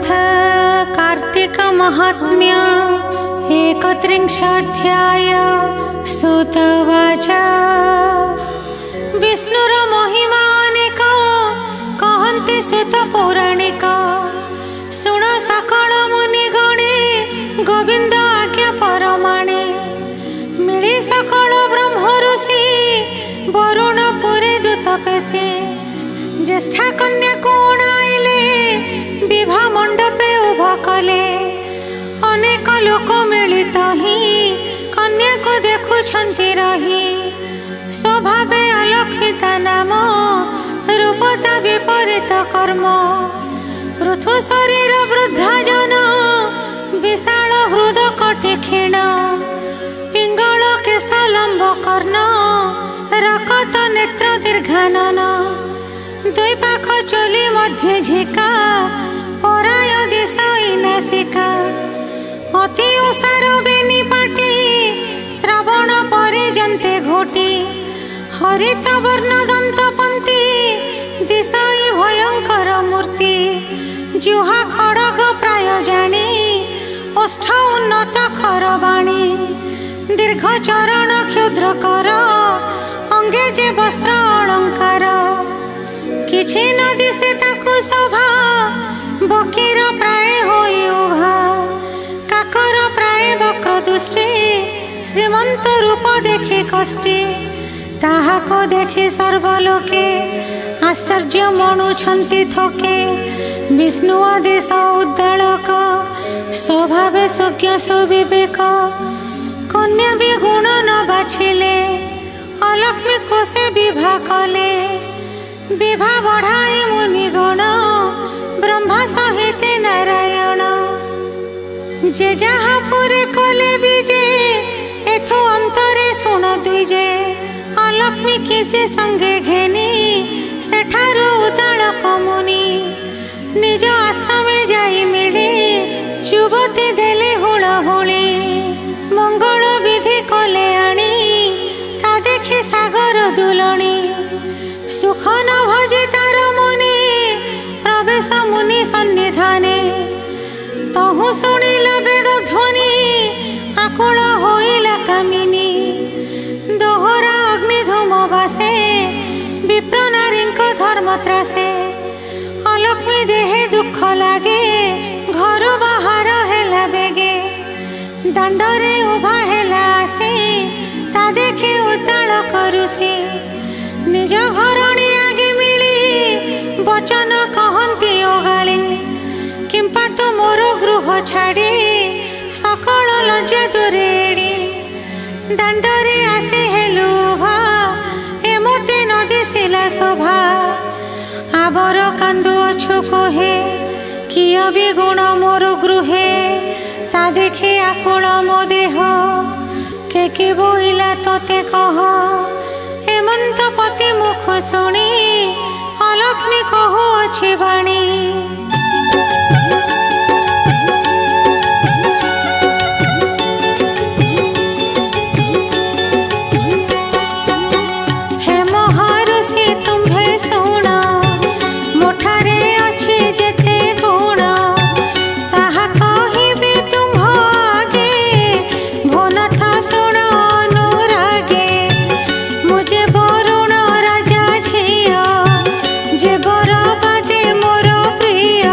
अथ कार्तिक महात्म्य 31 सुतवाच। विष्णुर महिमानिक कहन्ति सुत पौराणिक। शुण सकल मुनिगणे गोविंद आज्ञा परमाणे। मिली सकल ब्रह्म ऋषि वरुण पुरे दूत पेशी। ज्येष्ठा कन्या कोण आइले विवाह मंडपे उभ कले। अनेक लोक मिलित ही कन्या को देखुछन्ति रही। स्वभावे अलक्षिता नाम रूपता विपरीत कर्म। पृथु शरीर वृद्धा जन विशाल हृद कटि क्षीण। पिंगल केश लंब कर्ण रकत नेत्र दीर्घानन। दुई पाख चोली मध्य झिका पराय दिशाई नासिका। अति ओसार बेनी पाटी श्रवण परिजन्ते घोटी। हरित वर्ण दंत पंती दिशाई भयंकर मूर्ति। जुहा खड़ग प्राय जानी ओष्ठ उन्नत खरबाणी। दीर्घ चरण क्षुद्र कर अंगे जे वस्त्र अलंकार। किछि न दिशे ताकु शोभा बकीर प्राय होई उभा। काकर प्राय वक्र दृष्टि श्रीमंत रूप देखि कष्टि। ताहाको देखि सर्वलोके आश्चर्य मणुछन्ति थके। विष्णु आदेश उद्दालक स्वभावे सुज्ञ सुविवेक। कन्या भी गुण न बाछिले अलक्ष्मी को से विवाह कले। विवाह बढ़ाए मुनिगण ब्रह्मा सहित नारायण। जे जहा पुरे कले विजे एथु अंतरे शुण द्विजे। अलक्ष्मी किजे संगे घेनी सेठारु उदालक मुनि। निज आश्रमे जाई मिली युवती देले हुळहुळी। मंगल विधि कले आनी ता देखि सागर दुलणी। सुख न भजे तार मुनि प्रवेश मुनि सन्निधाने। तहु शुणिल वेद ध्वनि आकुल होइला कामिनी। दोहरा अग्नि धूम बासे विप्र नारीक धर्म त्रासे। अलक्ष्मी देहे दुख लागे घर बाहर हेला बेगे। दांडरे उभा हेला आसे ता देखि उद्दालक ऋषि। निज घरणी आगे मिली वचन कहन्ति ओगाळी। किंपा तो मोर गृह छाड़ी सकल लज्जा दूरे एड़ी। दांडरे आसे हेलु उभा एमते न दिसिला शोभा। आबर कांदु अछु कहे किय भी गुण मोर गृहे। ता देखि आकुल मो देह के बोइला तोते कह। हेमंत पति मुख शुणी अलक्ष्मी कहु अछि बाणी। हे महर्षि तुम्भे शुण मोठारे अछि जेते गुण। ताहा कहिबि तुम्भ आगे भोनाथ शुण अनुरागे। मुझे वरुण राजा झिया जे बर बादे मोर प्रिय।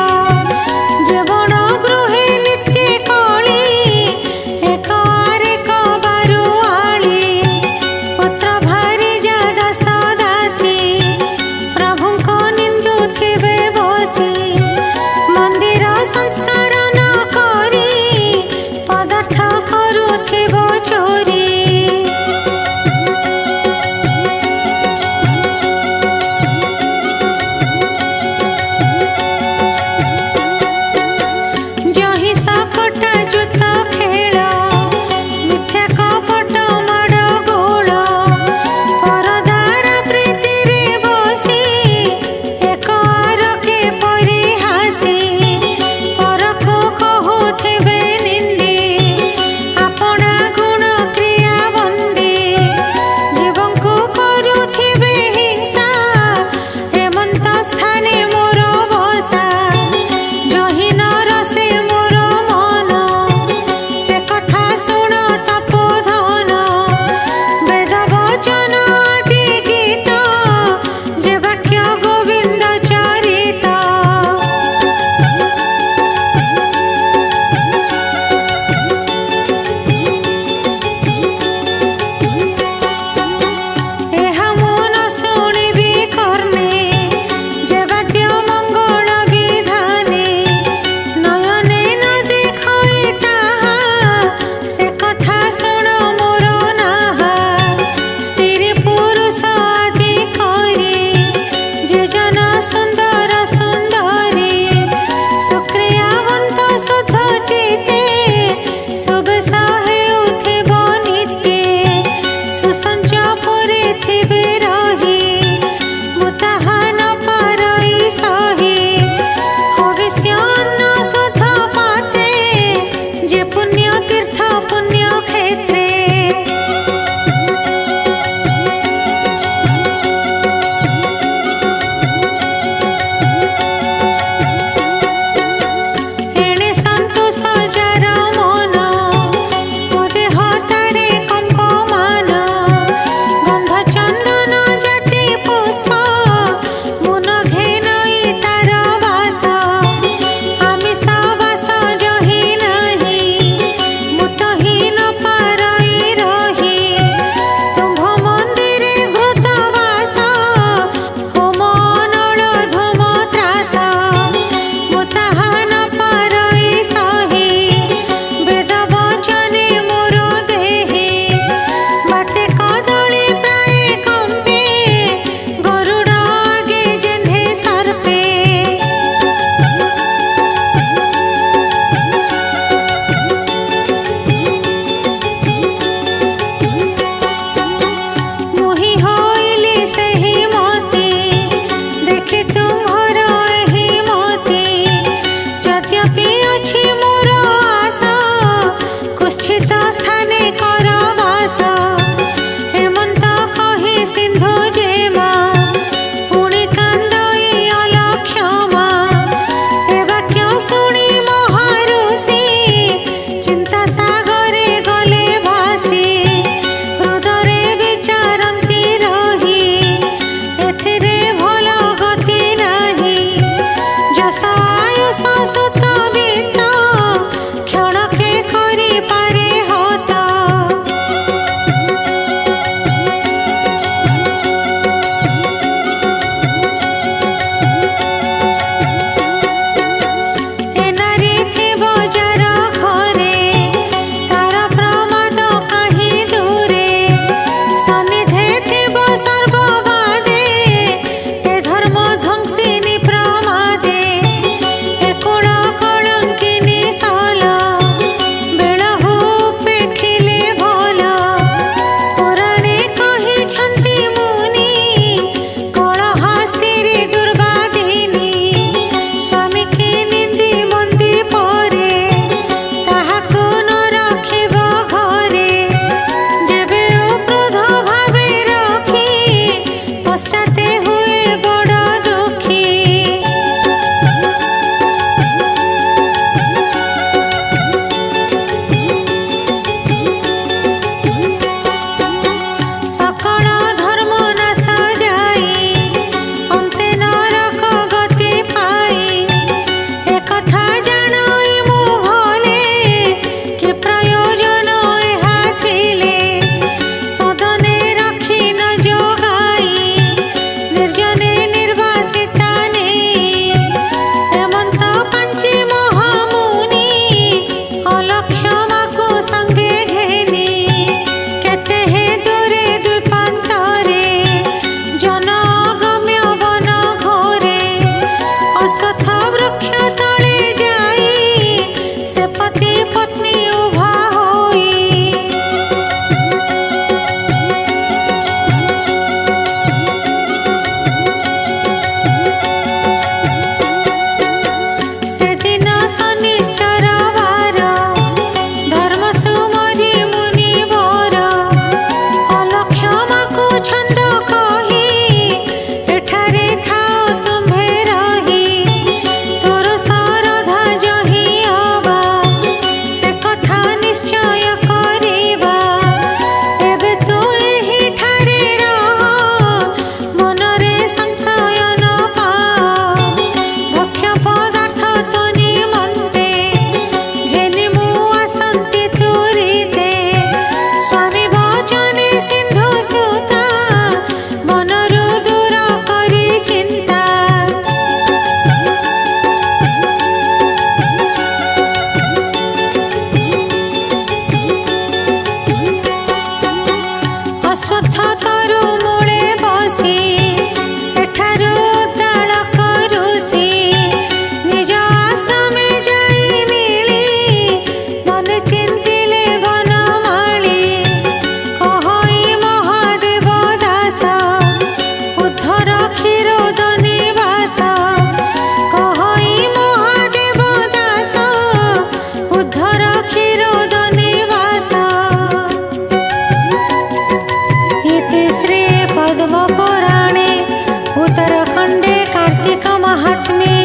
महात्म्ये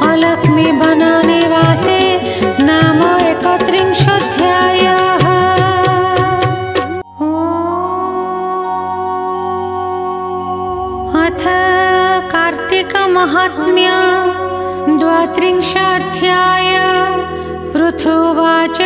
अलक्ष्मी बनाने वासे नाम 31 अथ कार्तिक महात्म्य 32 पृथुवाच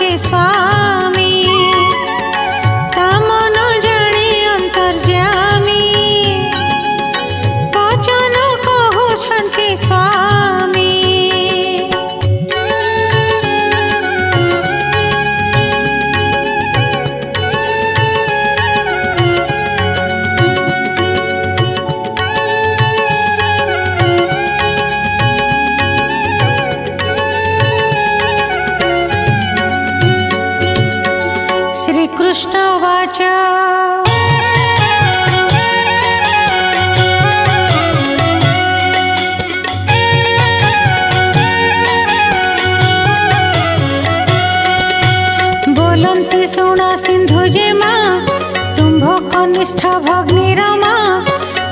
के स्वामी ता मन जानी अंतर्जामी वचन कहउछन्ति स्वामी। श्रीकृष्ण उवाच बोलन्ति शुण सिन्धुजिमा तुम्भ कनिष्ठ भग्निरमा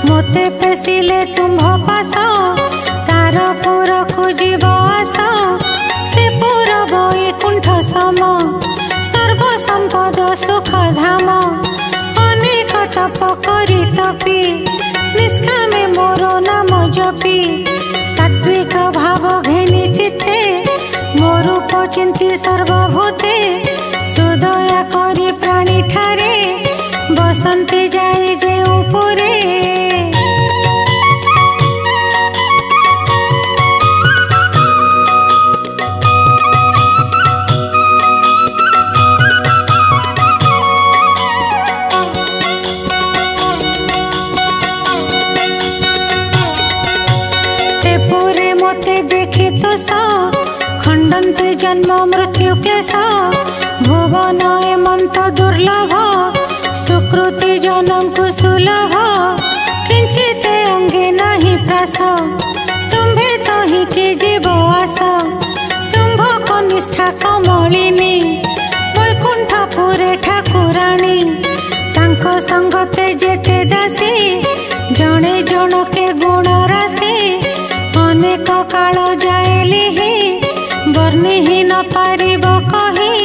मोते पेशिले तुम्भ पास तार पुरकु जीव आस से पुर वैकुंठ सम सर्व संपद सुख धाम अनेक तप करी तपी निष्कामे मोर नाम जपी सात्विक भाव घेनी चित्ते मोरूप चिंती सर्वभूते सुदया करी प्राणी ठारे बसंती जाई जे उपरे। खंडन्ति जन्म मृत्यु क्लेश भुवन एमंत दुर्लभ सुकृति जनम कुसुलभ किंचिते अंगे नहीं प्रास तुम्भे तो ही कि जीव आस तुम्भ कनिष्ठा कमलिनी वैकुंठपुरे ठाकुराणी तांको संगते जेते दासी जणे जनके गुण राशि अनेक काल जाएलिहि वर्णि ही न पारिब कही।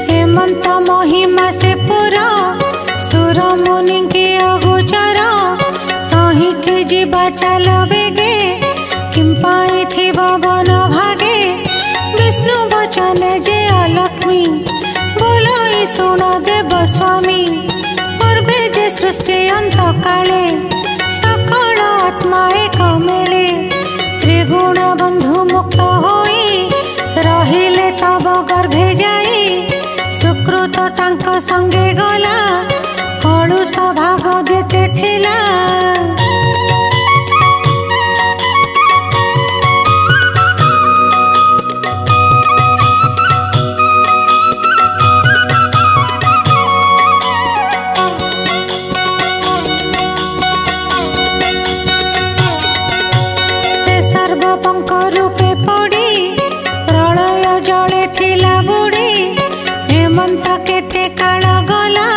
हेमंत महिमा से पुरा सुर मुनि के अगोचर तही के जीवा चल बेगे किं पाइथिब वन भागे विष्णु वचन जे अलक्ष्मी बोलाई शुण देव स्वामी पूर्वे जे सृष्टि अंत काले सकल आत्मा एक मेले त्रिगुण बंधु मुक्त होई रहिले तब गर्भे जाई सुकृत तांक संगे गला कलुष भाग जेते थिला। सर्वपंक रूपे पड़ी प्रलय जले थिला बुड़ी हेमंत केते काल गला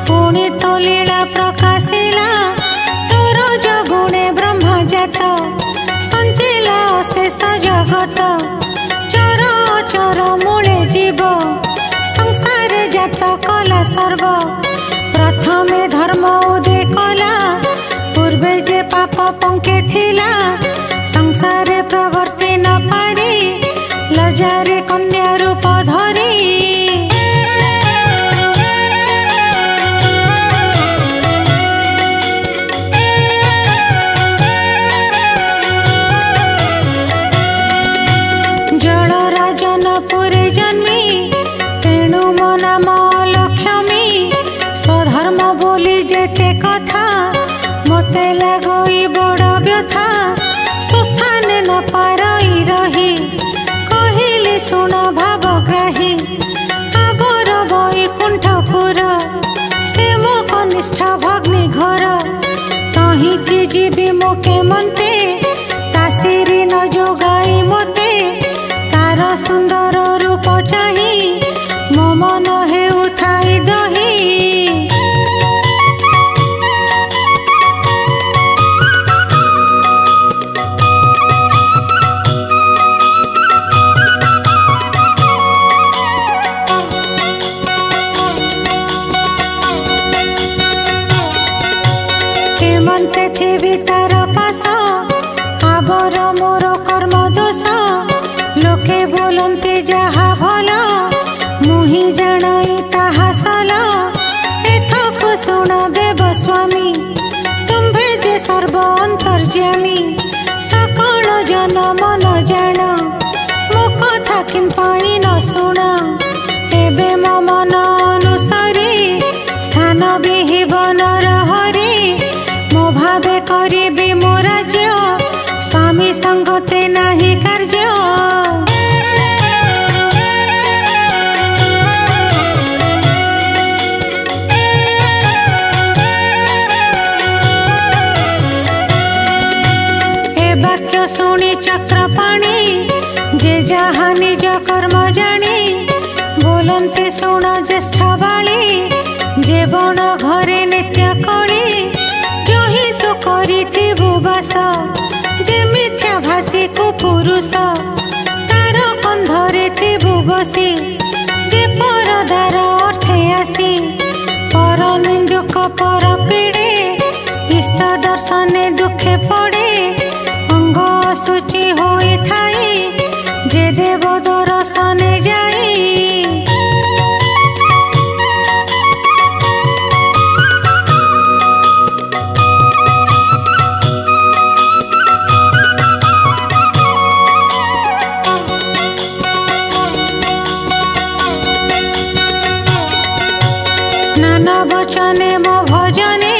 पुणी तो लीला प्रकाशिला तोर जगुणे ब्रह्म जात संचिला शेष जगत चर चर मूले जीव संसार जात कला सर्व प्रथमे धर्म उदय कला पूर्वे जे पाप पंके थिला संसारे प्रवर्ति न पारी लजारे कन्या रूप धरी। जल राजन पुरे जन्मी तेणु मो नाम लक्ष्मी स्वधर्म बोली जेते कथा मते लगई बड़ व्यथा सुस्थाने न पारई रही कहली शुण भावग्राही आबर वैकुंठपुर से मो कनिष्ठ भग्नि घर तही कि जीवी मोके मनते तासिरी न जोगाई मोते तार सुंदर रूप चाही मो मन हे उठाई दही। पृथ्वी तार पास आबर मोर कर्म दोष लोके बोलते जहा भल मुही जानाई ताहा सल एथक शुण देव स्वामी तुम्भे जे सर्व अंतर्यामी सकल जनम न जान मो कथा किंपाई न शुण एबे मो मन अनुसारी स्थान विहीबन रहरी मो भावे करिबी मो राज्य स्वामी संगते नाही कार्य वाक्य शुणी चक्रपाणी जे जहा निज कर्म जानी बोलते शुण ज्येष्ठ बाली जे बण घरे नित्य कली जो ही तो करिथिबु बास जे मिथ्या भाषी को पुरुष तार कंधरे थिबु बसी जे परदार अर्थे आसी पर निंदुक पर पीड़े इष्ट दर्शने दुखे पड़े अंग असुचि होई थाई जे देव दर्शने जाई स्नान बचने मो भजने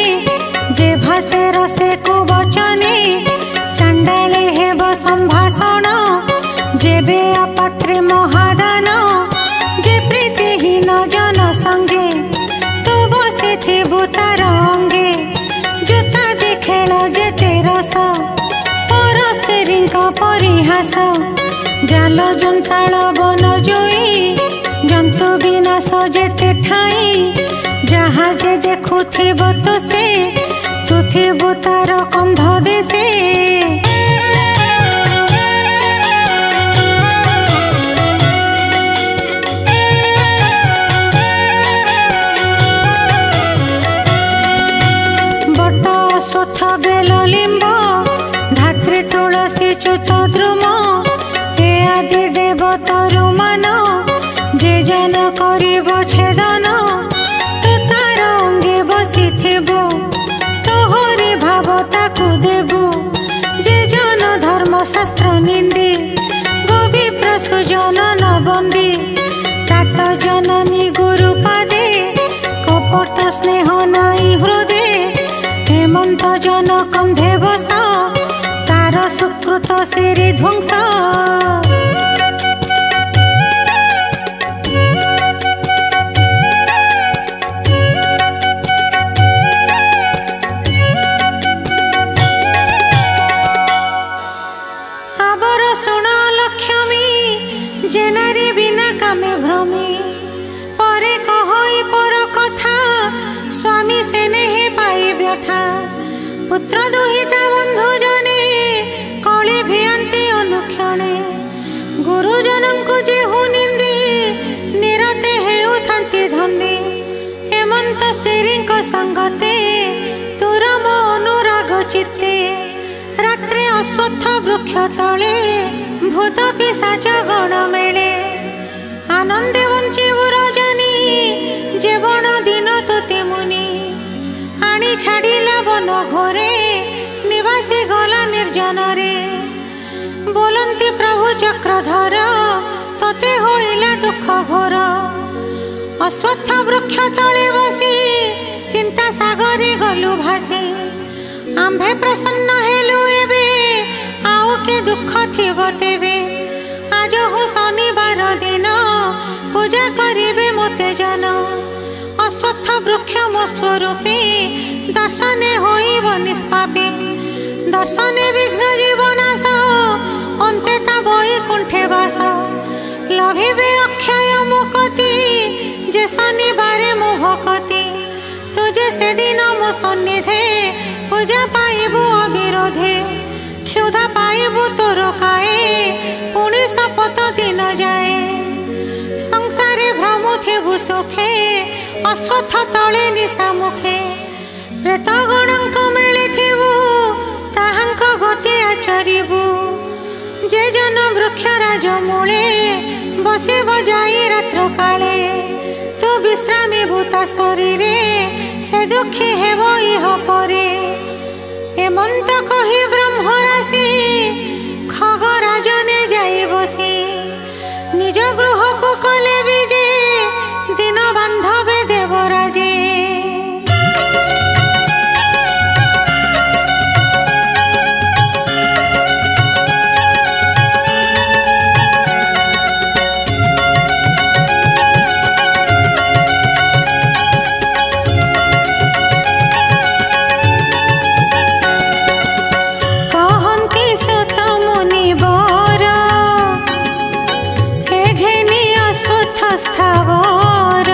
जे भाषे रसे को बचने चंडाले हेब संभाषण जेबे अपात्रे महादान जे प्रीतिहीन जन संगे तू बसी थिबु तार अंगे जूता देखेल जेते रस पर स्त्रींक परिहास जाल जंताल बन जोई जंतु विनाश जेते ठाई जहाँ जे देखुथिब तो से तू थिबु तार कंध देसे बट अश्वत्थ बेल लिंब धात्री तुलसी च्युत द्रुम ए आदि देवतरु मान जे जन करिब छेदन तू तार अंगे बसी थिबु तोहरी भाव ताकु देबु जे जन धर्म शास्त्र निंदी गोभी प्रसुजन न बंदी तात जननी गुरु पादे कपट स्नेह नाई हृदे हेमंत जन कंधे बस तार सुकृत सिरि ध्वंस आबर शुण लक्ष्मी जे नारी बिना कामे भ्रमी परे कहई पर कथा स्वामी से नहीं पाई व्यथा पुत्र दुहिता बंधु जने कली भियंती अनुक्षणे गुरुजन को जे हु निंदी निरते हेउथंती धंदी हेमंत स्त्री संगते तुरम अनुराग चित्ते रात्रे अश्वत्थ वृक्ष तले भूत पिशाच गण मेले आनंदे वंचिबु रजनी जेवण दिन तोते मुनि आनी छाड़िला वन घोरे निवासी गला निर्जन रे बोलंती प्रभु चक्रधर तोते होइला दुख घोर अश्वत्थ वृक्ष तले बसी चिंता सागरे गलु भासी आंभे प्रसन्न हेलु एबे आउ के दुख थिब तेबे आज हूँ शनिवार दिन पूजा करिबे मोते जन अश्वत्थ वृक्ष मो स्वरूपी दर्शने होइब निष्पापी दर्शने विघ्न जीवनाश अंते ता वैकुंठे वास लभिबे अक्षय मुक्ति जे शनिवार मो भक्ति तुझे से दिन मो सन्निधे पूजा पाइबु अविरोधे क्षुधा पाइबु तोर काए पुणी शपथ दिन जाए संसारे भ्रमुथिबु सुखे अश्वत्थ तले निशा मुखे प्रेतगणक मिलिथिबु ताहांक गति आचरिबु जे जन वृक्षराज मूले बसिब जाई रात्र काले तू विश्रामी भूता शरीर से दुखी हेब इह परे एमंत कही ब्रह्मराशि खगराजने जाई बसी निज गृह को कले विजे दिन बांधवे देवराजे स्थावर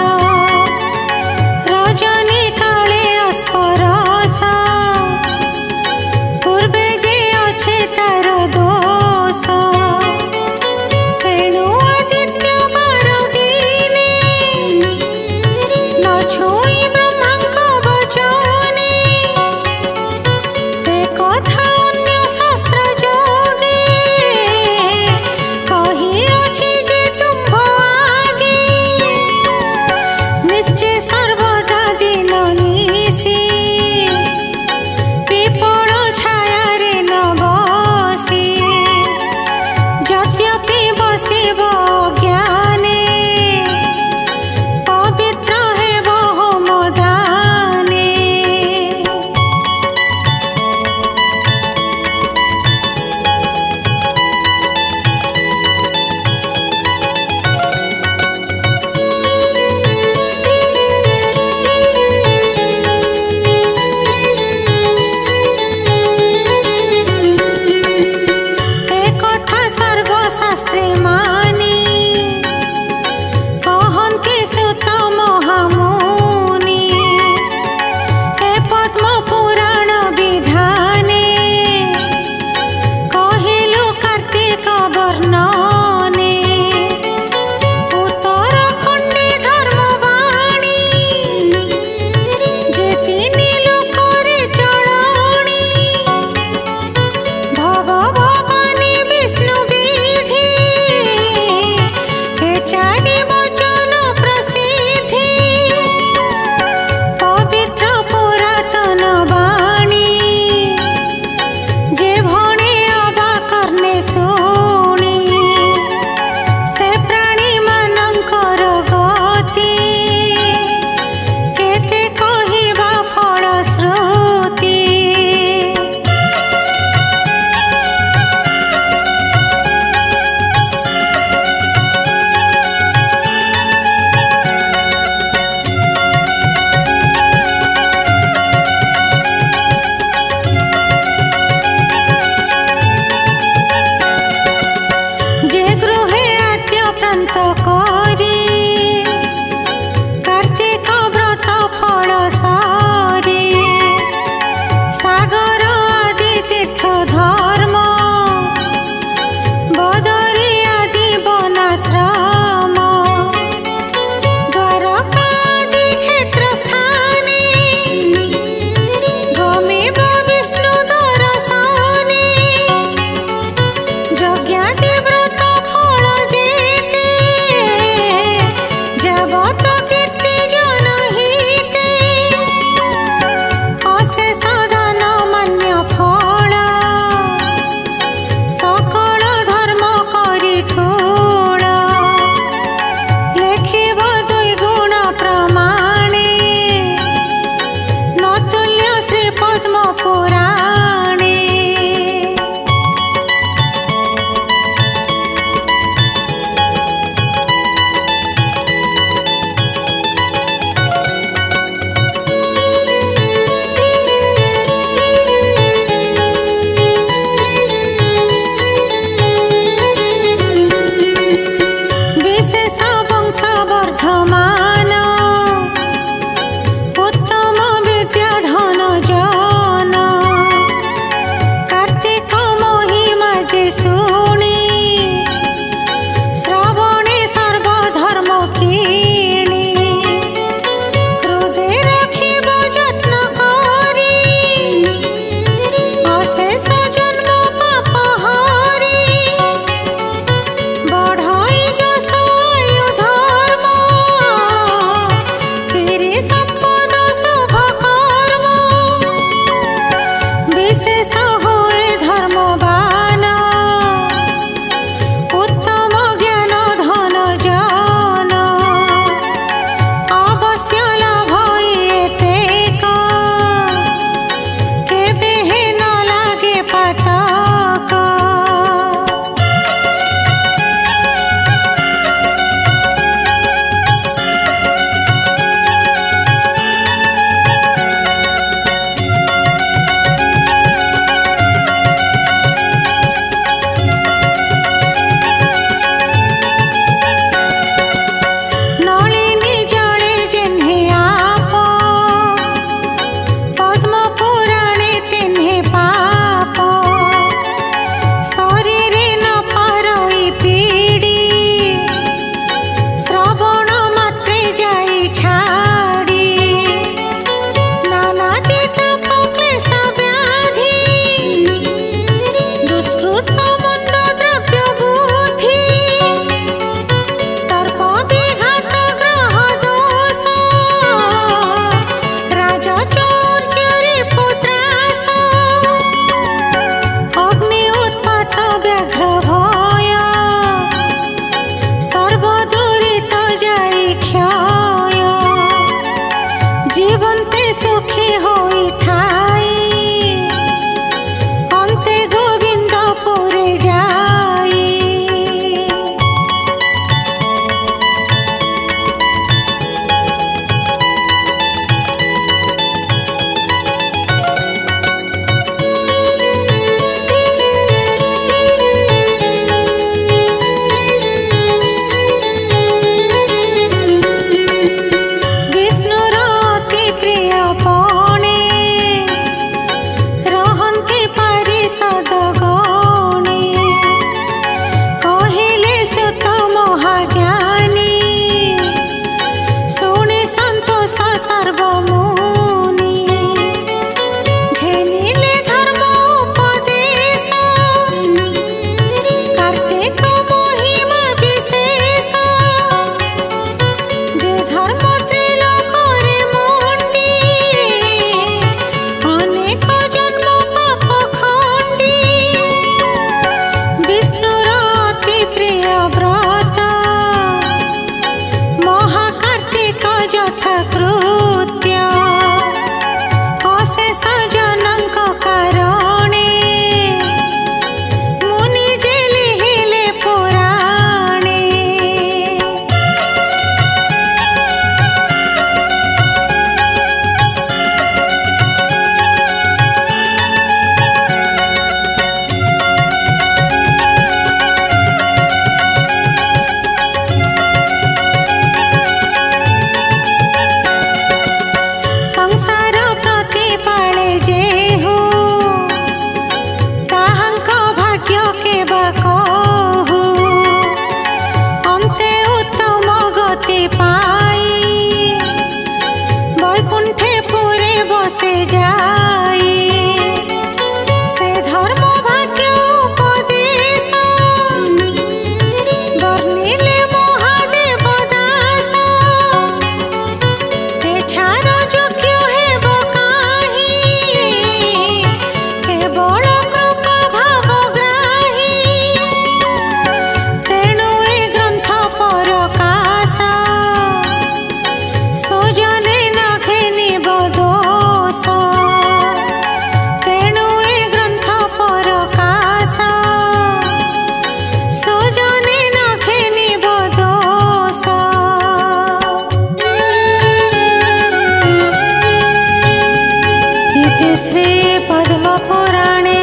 पुराणे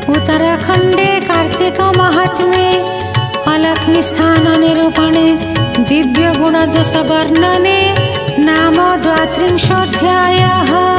उत्तराखण्डे कार्तिक महात्म्ये अलक्ष्मी स्थान निरूपणे दिव्य गुणदश वर्णने नाम 32 अध्यायः।